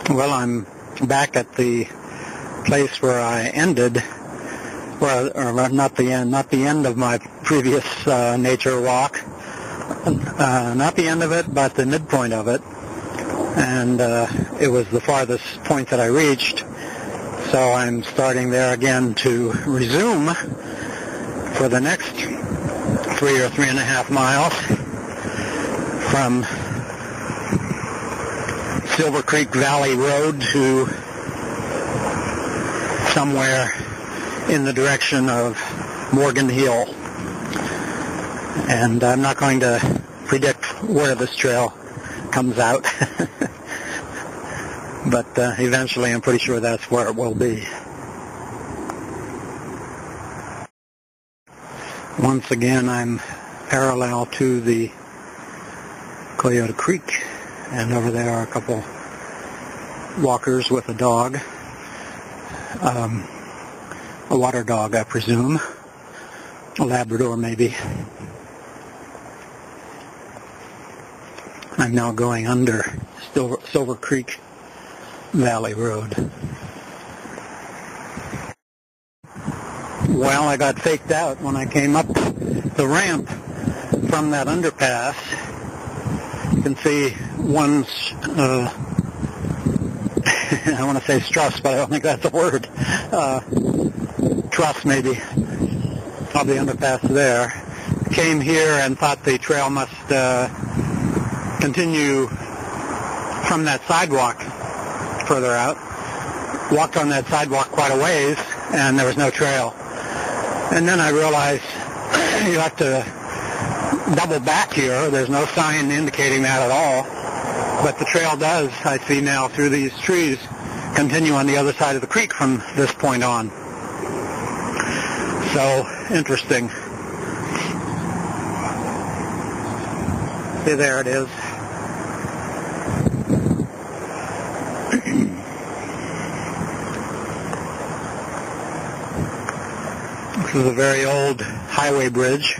Well, I'm back at the place where I ended, or not the end of my previous nature walk. Not the end of it, but the midpoint of it. And it was the farthest point that I reached. So I'm starting there again to resume for the next 3 or 3.5 miles from Silver Creek Valley Road to somewhere in the direction of Morgan Hill. And I'm not going to predict where this trail comes out, but eventually I'm pretty sure that's where it will be. Once again, I'm parallel to the Coyote Creek, and over there are a couple walkers with a dog, a water dog, I presume, a Labrador maybe. I'm now going under Silver Creek Valley Road. Well, I got faked out when I came up the ramp from that underpass. You can see one's, I want to say struss, but I don't think that's a word. Truss, maybe, of the underpass there. Came here and thought the trail must continue from that sidewalk further out. Walked on that sidewalk quite a ways, and there was no trail. And then I realized you have to double back here. There's no sign indicating that at all. But the trail does, I see now through these trees, continue on the other side of the creek from this point on. So, interesting. See, there it is. This is a very old highway bridge.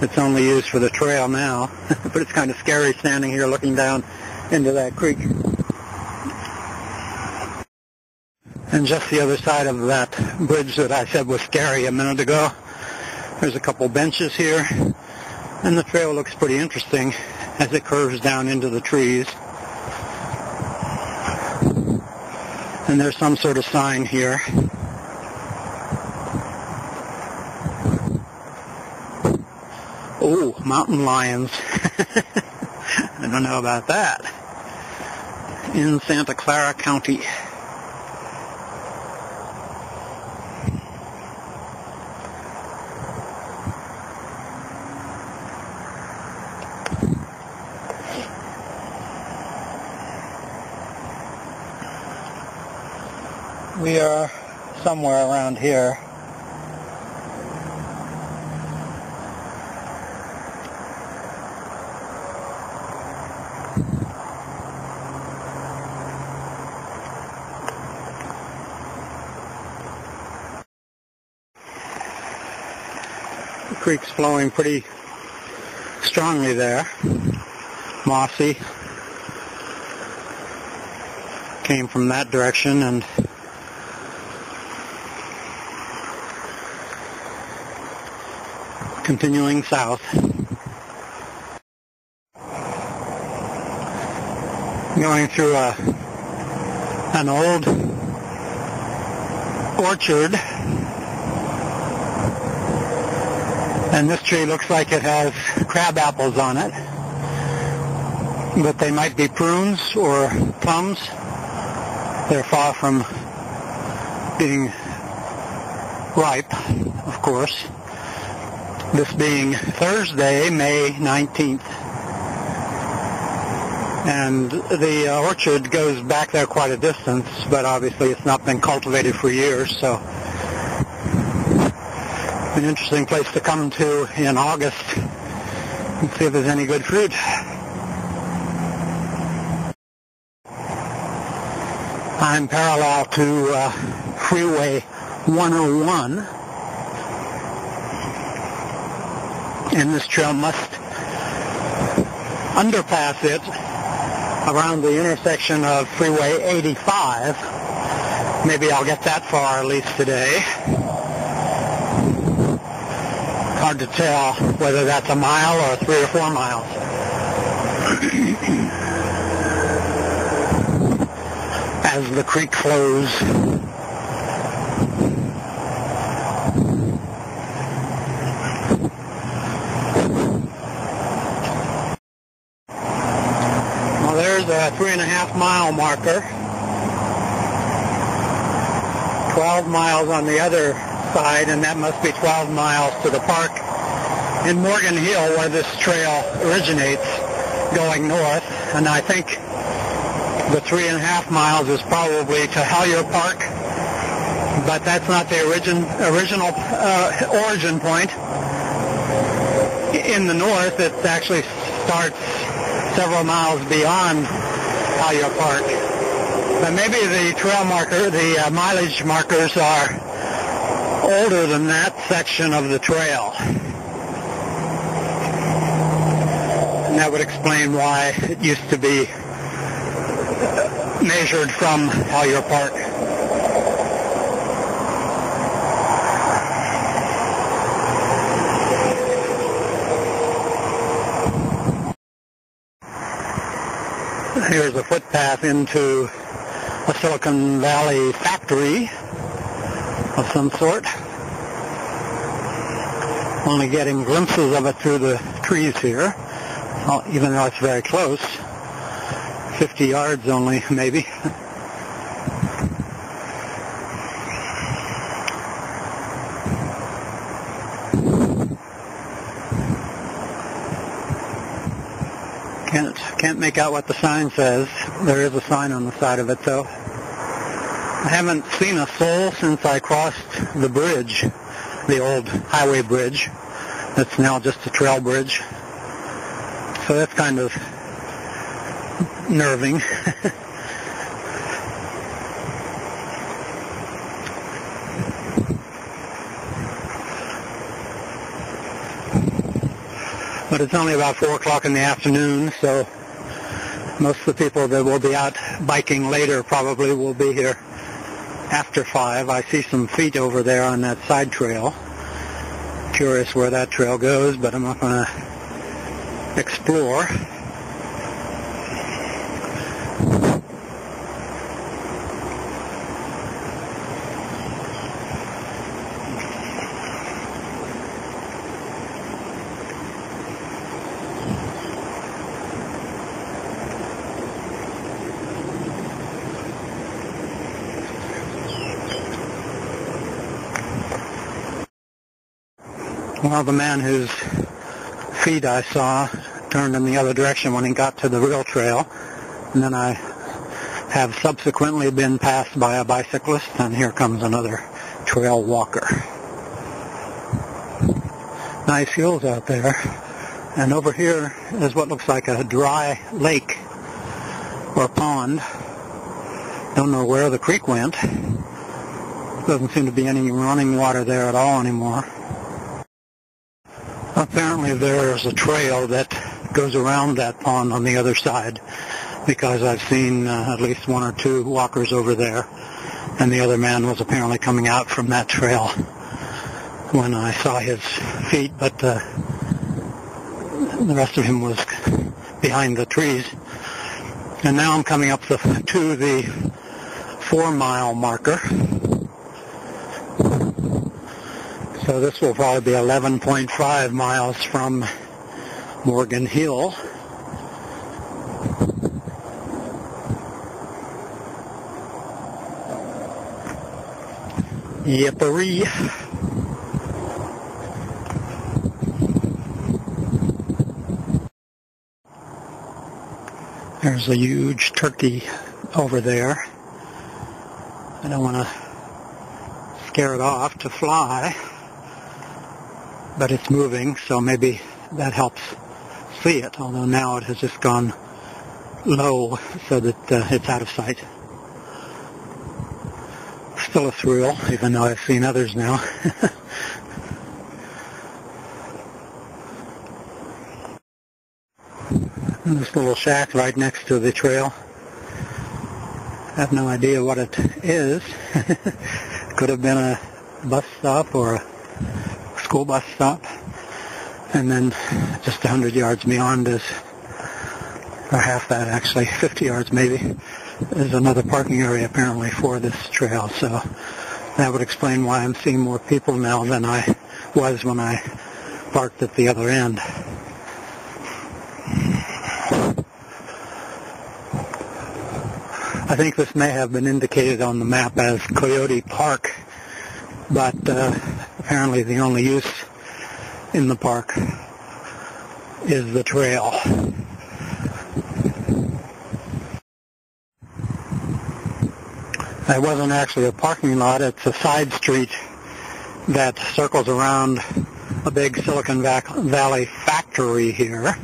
It's only used for the trail now, but it's kind of scary standing here looking down into that creek. And just the other side of that bridge that I said was scary a minute ago, there's a couple benches here, and the trail looks pretty interesting as it curves down into the trees. And there's some sort of sign here. Oh, mountain lions. I don't know about that. In Santa Clara County. We are somewhere around here. The creek's flowing pretty strongly there. Mossy. Came from that direction and continuing south. Going through an old orchard, and this tree looks like it has crab apples on it, but they might be prunes or plums. They're far from being ripe, of course. This being Thursday, May 19th. And the orchard goes back there quite a distance, but obviously it's not been cultivated for years, so an interesting place to come to in August and see if there's any good fruit. I'm parallel to Freeway 101, and this trail must underpass it around the intersection of Freeway 85. Maybe I'll get that far at least today. Hard to tell whether that's a mile or 3 or 4 miles. As the creek flows. Well, there's a 3.5 mile marker. 12 miles on the other side, and that must be 12 miles to the park in Morgan Hill where this trail originates going north. And I think the 3.5 miles is probably to Hellier Park, but that's not the original origin point. In the north, it actually starts several miles beyond Hellier Park. But maybe the trail marker, the mileage markers are older than that section of the trail. And that would explain why it used to be measured from Hellier Park. Here's a footpath into a Silicon Valley factory of some sort. Only getting glimpses of it through the trees here, even though it's very close. 50 yards only, maybe. Can't make out what the sign says. There is a sign on the side of it, though. I haven't seen a soul since I crossed the bridge, the old highway bridge. That's now just a trail bridge. So that's kind of nerving. But it's only about 4 o'clock in the afternoon, so most of the people that will be out biking later probably will be here after 5. I see some feet over there on that side trail. Curious where that trail goes, but I'm not going to explore. Well, the man whose feet I saw turned in the other direction when he got to the real trail, and then I have subsequently been passed by a bicyclist, and here comes another trail walker. Nice hills out there, and over here is what looks like a dry lake or pond. Don't know where the creek went. Doesn't seem to be any running water there at all anymore. Apparently there's a trail that goes around that pond on the other side, because I've seen at least 1 or 2 walkers over there, and the other man was apparently coming out from that trail when I saw his feet, but the rest of him was behind the trees. And now I'm coming up to the 4-mile marker. So this will probably be 11.5 miles from Morgan Hill. Yippery. There's a huge turkey over there. I don't want to scare it off to fly, but it's moving, so maybe that helps see it, although now it has just gone low so that it's out of sight. Still a thrill, even though I've seen others now. And this little shack right next to the trail. I have no idea what it is. Could have been a bus stop or a school bus stop. And then just 100 yards beyond is, or half that actually, 50 yards maybe, is another parking area apparently for this trail. So that would explain why I'm seeing more people now than I was when I parked at the other end. I think this may have been indicated on the map as Coyote Park, but apparently the only use in the park is the trail. It wasn't actually a parking lot, it's a side street that circles around a big Silicon Valley factory here.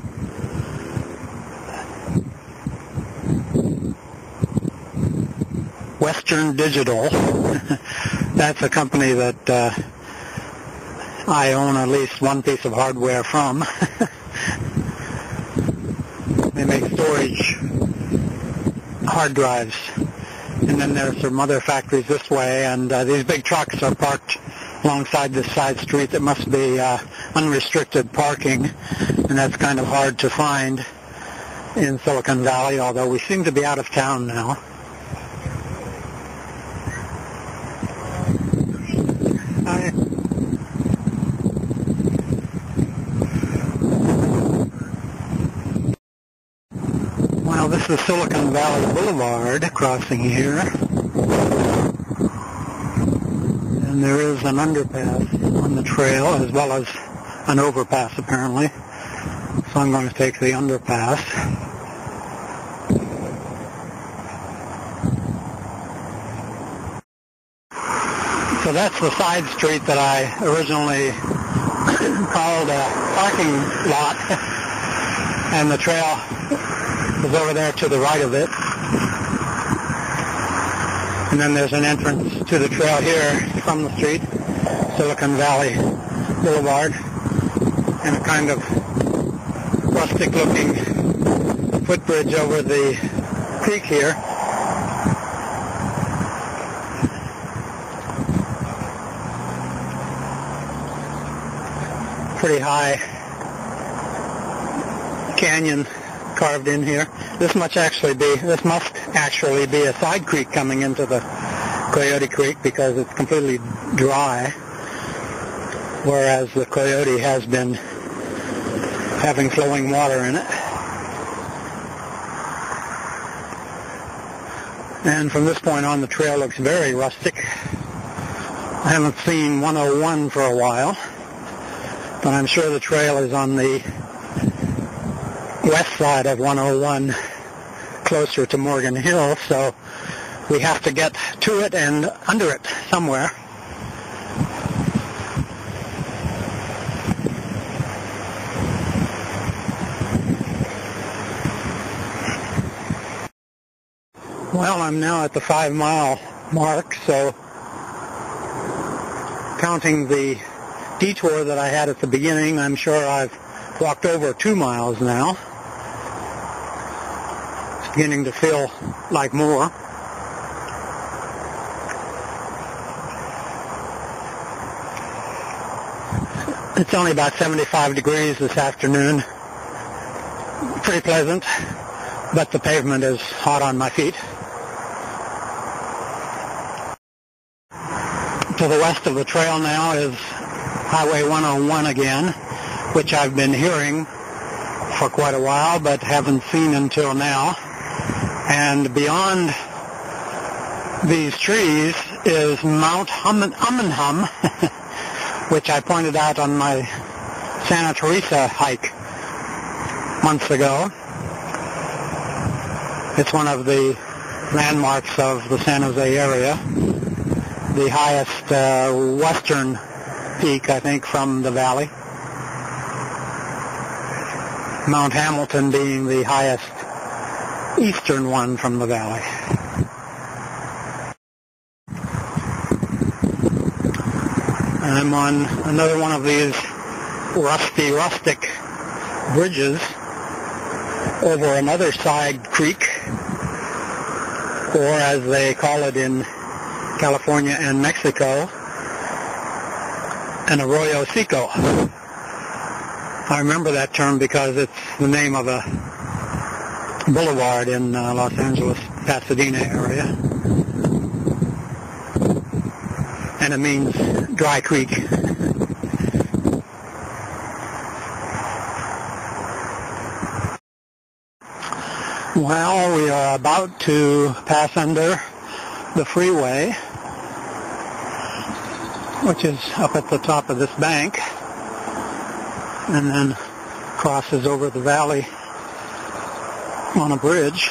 Western Digital. That's a company that I own at least one piece of hardware from. They make storage hard drives. And then there's some other factories this way, and these big trucks are parked alongside this side street that must be unrestricted parking, and that's kind of hard to find in Silicon Valley, although we seem to be out of town now. Well, this is Silicon Valley Boulevard crossing here. And there is an underpass on the trail as well as an overpass apparently. So I'm going to take the underpass. So that's the side street that I originally called a parking lot. And the trail is over there to the right of it. And then there's an entrance to the trail here from the street, Silicon Valley Boulevard, and a kind of rustic-looking footbridge over the creek here. Pretty high canyon carved in here. This must actually be a side creek coming into the Coyote Creek because it's completely dry, whereas the Coyote has been having flowing water in it. And from this point on, the trail looks very rustic. I haven't seen 101 for a while, but I'm sure the trail is on the west side of 101, closer to Morgan Hill, so we have to get to it and under it somewhere. Well, I'm now at the 5-mile mark, so counting the detour that I had at the beginning, I'm sure I've walked over 2 miles now. It's beginning to feel like more. It's only about 75 degrees this afternoon. Pretty pleasant, but the pavement is hot on my feet. To the west of the trail now is Highway 101 again, which I've been hearing for quite a while but haven't seen until now. And beyond these trees is Mount Umenhum, which I pointed out on my Santa Teresa hike months ago. It's one of the landmarks of the San Jose area, the highest western peak, I think, from the valley. Mount Hamilton being the highest eastern one from the valley. I'm on another one of these rustic bridges over another side creek, or as they call it in California and Mexico, an arroyo seco. I remember that term because it's the name of a boulevard in Los Angeles, Pasadena area. And it means dry creek. Well, we are about to pass under the freeway, which is up at the top of this bank, and then crosses over the valley on a bridge.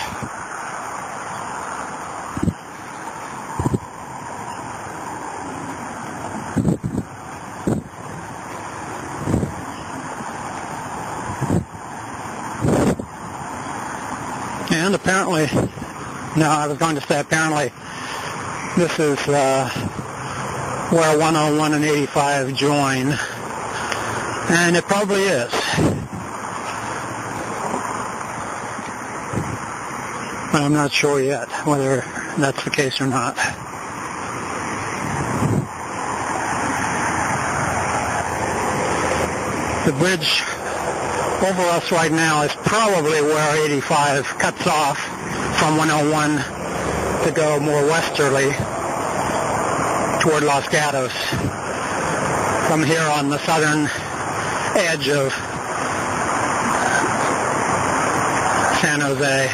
And apparently, apparently this is where 101 and 85 join, and it probably is. But I'm not sure yet whether that's the case or not. The bridge over us right now is probably where 85 cuts off from 101 to go more westerly toward Los Gatos from here on the southern edge of San Jose.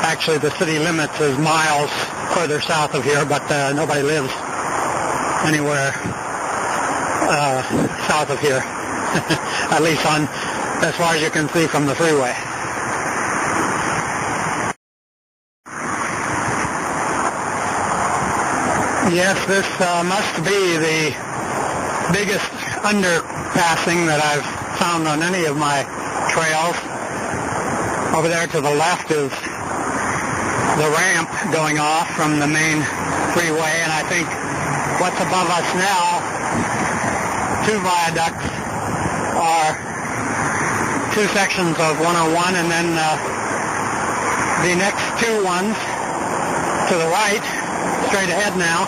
Actually, the city limits is miles further south of here, but nobody lives anywhere south of here, at least as far as you can see from the freeway. Yes, this must be the biggest underpassing that I've found on any of my trails. Over there to the left is the ramp going off from the main freeway, and I think what's above us now, two viaducts, are two sections of 101, and then the next two ones to the right, straight ahead now,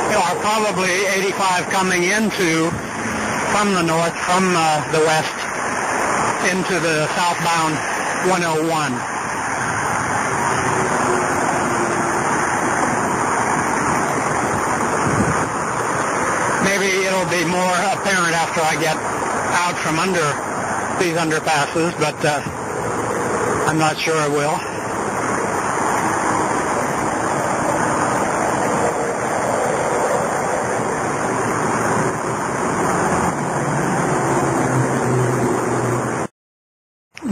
are probably 85 coming from the north, from the west, into the southbound 101. Maybe it'll be more apparent after I get out from under these underpasses, but I'm not sure it will.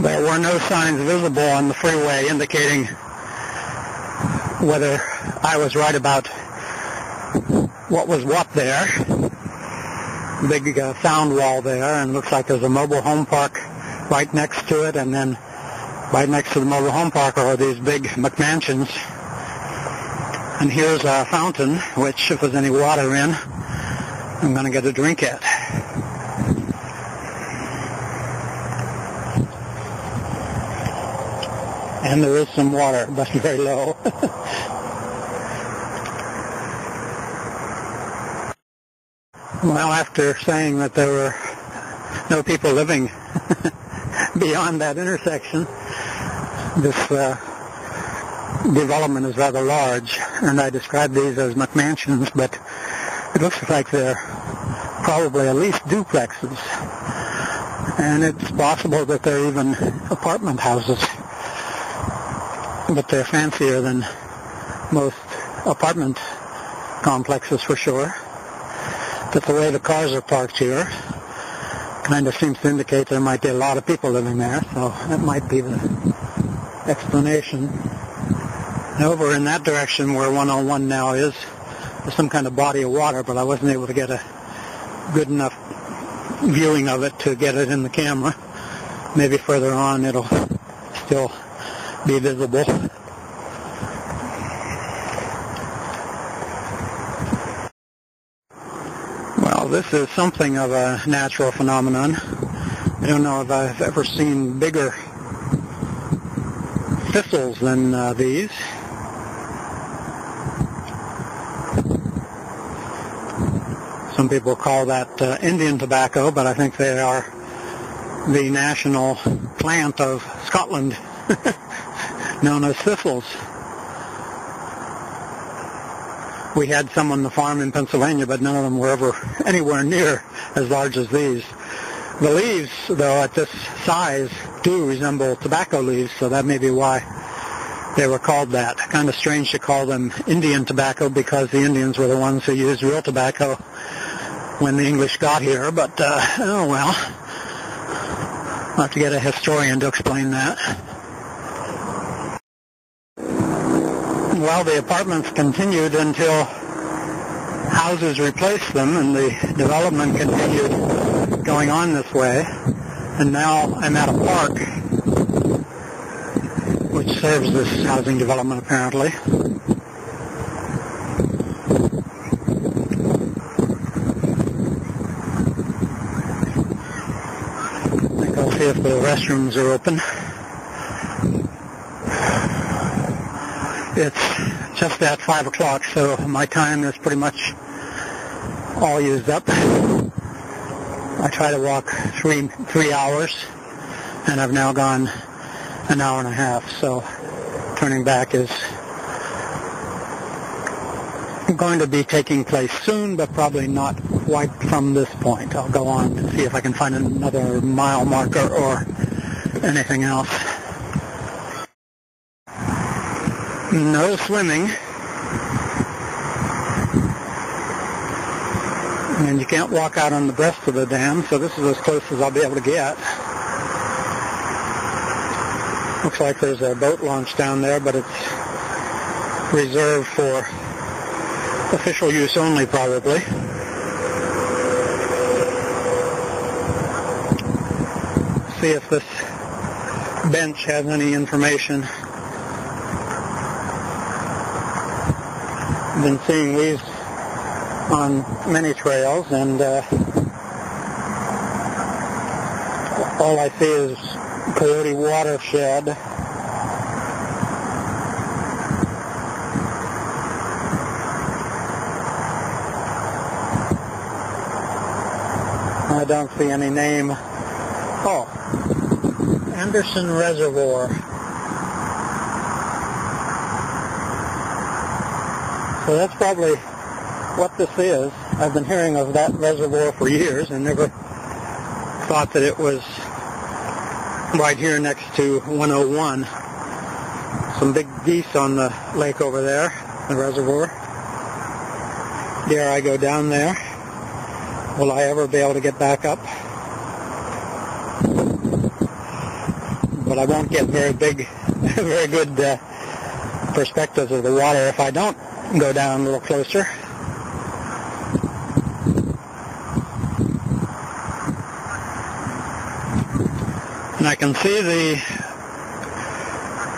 There were no signs visible on the freeway indicating whether I was right about what was what there. Big sound wall there, and looks like there's a mobile home park right next to it, and then right next to the mobile home park are these big McMansions. And here's a fountain, which if there's any water in, I'm going to get a drink at. And there is some water, but very low. Well, after saying that there were no people living beyond that intersection, this development is rather large, and I describe these as McMansions, but it looks like they're probably at least duplexes, and it's possible that they're even apartment houses, but they're fancier than most apartment complexes for sure. But the way the cars are parked here kind of seems to indicate there might be a lot of people living there, so that might be the explanation. And over in that direction where 101 now is, there's some kind of body of water, but I wasn't able to get a good enough viewing of it to get it in the camera. Maybe further on it'll still be visible. Well, this is something of a natural phenomenon. I don't know if I've ever seen bigger thistles than these. Some people call that Indian tobacco, but I think they are the national plant of Scotland, known as thistles. We had some on the farm in Pennsylvania, but none of them were ever anywhere near as large as these. The leaves, though, at this size, do resemble tobacco leaves, so that may be why they were called that. Kind of strange to call them Indian tobacco because the Indians were the ones who used real tobacco when the English got here, but, oh well. I'll have to get a historian to explain that. Well, the apartments continued until houses replaced them, and the development continued going on this way. And now I'm at a park, which serves this housing development apparently. I think I'll see if the restrooms are open. It's just at 5 o'clock, so my time is pretty much all used up. I try to walk three hours, and I've now gone an hour and a half, so turning back is going to be taking place soon, but probably not quite from this point. I'll go on and see if I can find another mile marker or anything else. No swimming. And you can't walk out on the breast of the dam, so this is as close as I'll be able to get. Looks like there's a boat launch down there, but it's reserved for official use only, probably. See if this bench has any information. I've been seeing these on many trails, and all I see is Coyote Watershed. I don't see any name. Oh, Anderson Reservoir. So that's probably what this is. I've been hearing of that reservoir for years and never thought that it was right here next to 101. Some big geese on the lake over there, the reservoir. Dare I go down there? Will I ever be able to get back up? But I won't get very good perspectives of the water if I don't go down a little closer. And I can see the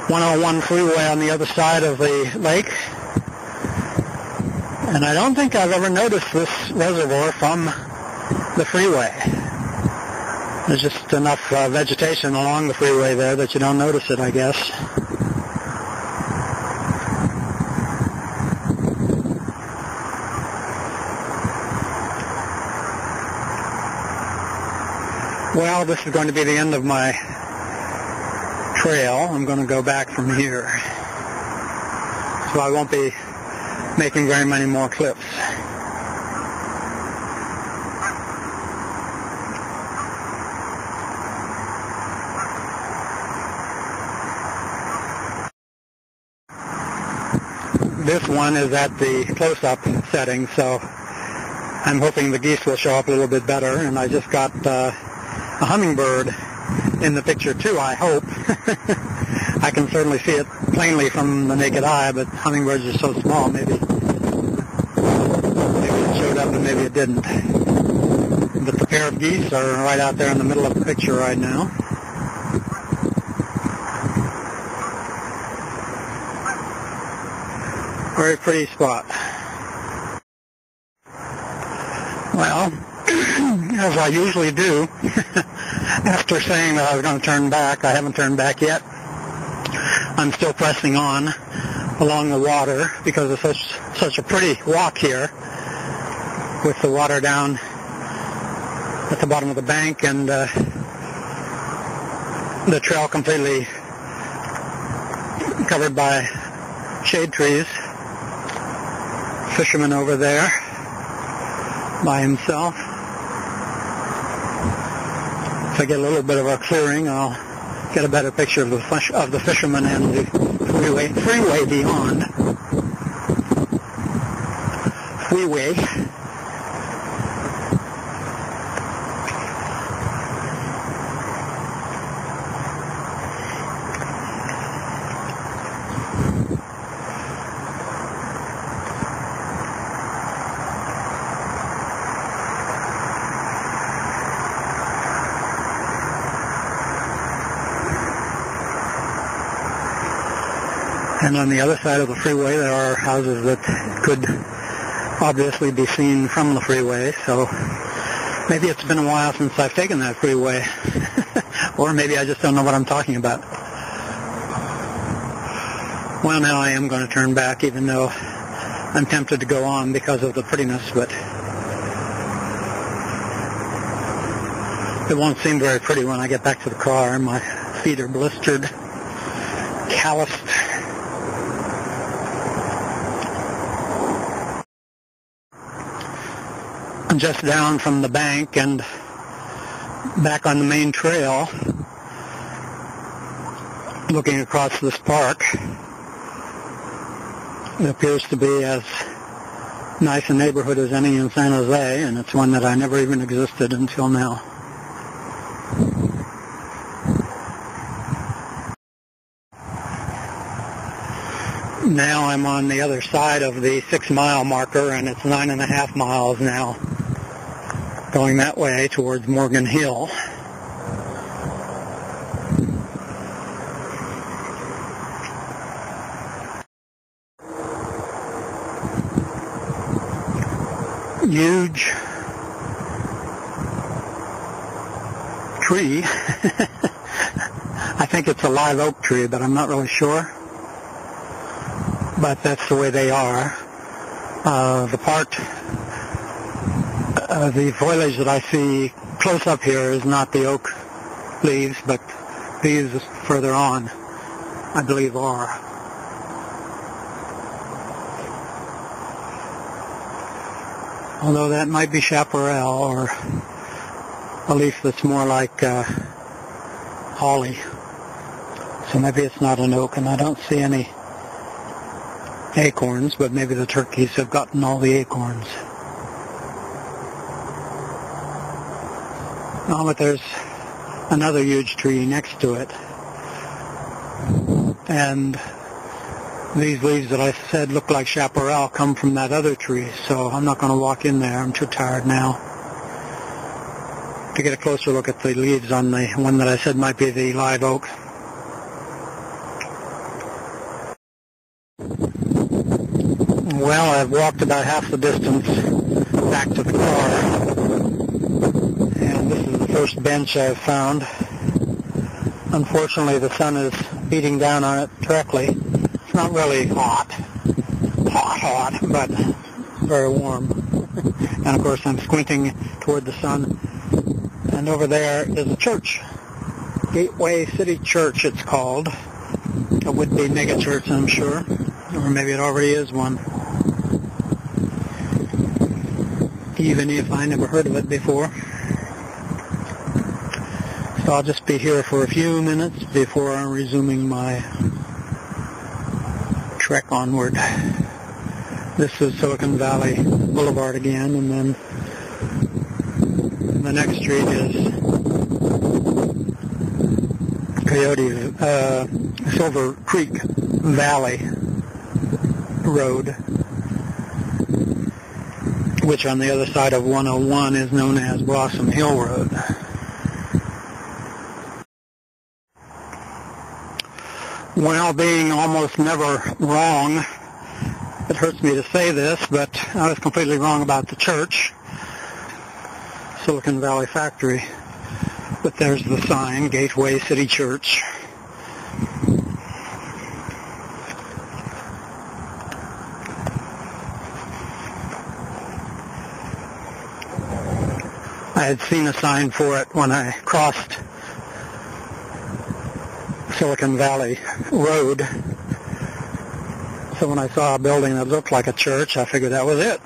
101 freeway on the other side of the lake. And I don't think I've ever noticed this reservoir from the freeway. There's just enough vegetation along the freeway there that you don't notice it, I guess. Well, this is going to be the end of my trail. I'm going to go back from here. So I won't be making very many more clips. This one is at the close-up setting, so I'm hoping the geese will show up a little bit better. And I just got a hummingbird in the picture too, I hope. I can certainly see it plainly from the naked eye, but hummingbirds are so small, maybe it showed up and maybe it didn't. But the pair of geese are right out there in the middle of the picture right now. Very pretty spot. Well, as I usually do, after saying that I was going to turn back, I haven't turned back yet. I'm still pressing on along the water because it's such a pretty walk here with the water down at the bottom of the bank and the trail completely covered by shade trees. Fisherman over there by himself. If I get a little bit of a clearing, I'll get a better picture of the fisherman and the freeway beyond. Freeway. And on the other side of the freeway, there are houses that could obviously be seen from the freeway. So maybe it's been a while since I've taken that freeway. Or maybe I just don't know what I'm talking about. Well, now I am going to turn back, even though I'm tempted to go on because of the prettiness, but it won't seem very pretty when I get back to the car. My feet are blistered, calloused. I'm just down from the bank and back on the main trail, looking across this park. It appears to be as nice a neighborhood as any in San Jose, and it's one that I never even existed until now. Now I'm on the other side of the 6-mile marker, and it's 9.5 miles now, going that way towards Morgan Hill. Huge tree. I think it's a live oak tree, but I'm not really sure. But that's the way they are. The foliage that I see close up here is not the oak leaves, but these further on, I believe, are. Although that might be chaparral, or a leaf that's more like holly. So maybe it's not an oak, and I don't see any acorns, but maybe the turkeys have gotten all the acorns. Oh, but there's another huge tree next to it. And these leaves that I said look like chaparral come from that other tree, so I'm not going to walk in there. I'm too tired now to get a closer look at the leaves on the one that I said might be the live oak. Well, I've walked about half the distance back to the car, and this is the first bench I've found. Unfortunately, the sun is beating down on it directly. It's not really hot, but very warm. And of course, I'm squinting toward the sun. And over there is a church, Gateway City Church it's called. A would-be megachurch, I'm sure, or maybe it already is one. Even if I never heard of it before. So I'll just be here for a few minutes before I'm resuming my trek onward. This is Silicon Valley Boulevard again, and then the next street is Silver Creek Valley Road, which on the other side of 101 is known as Blossom Hill Road. Well, being almost never wrong, it hurts me to say this, but I was completely wrong about the church, Silicon Valley Factory. But there's the sign, Gateway City Church. I had seen a sign for it when I crossed Silicon Valley Road. So when I saw a building that looked like a church, I figured that was it.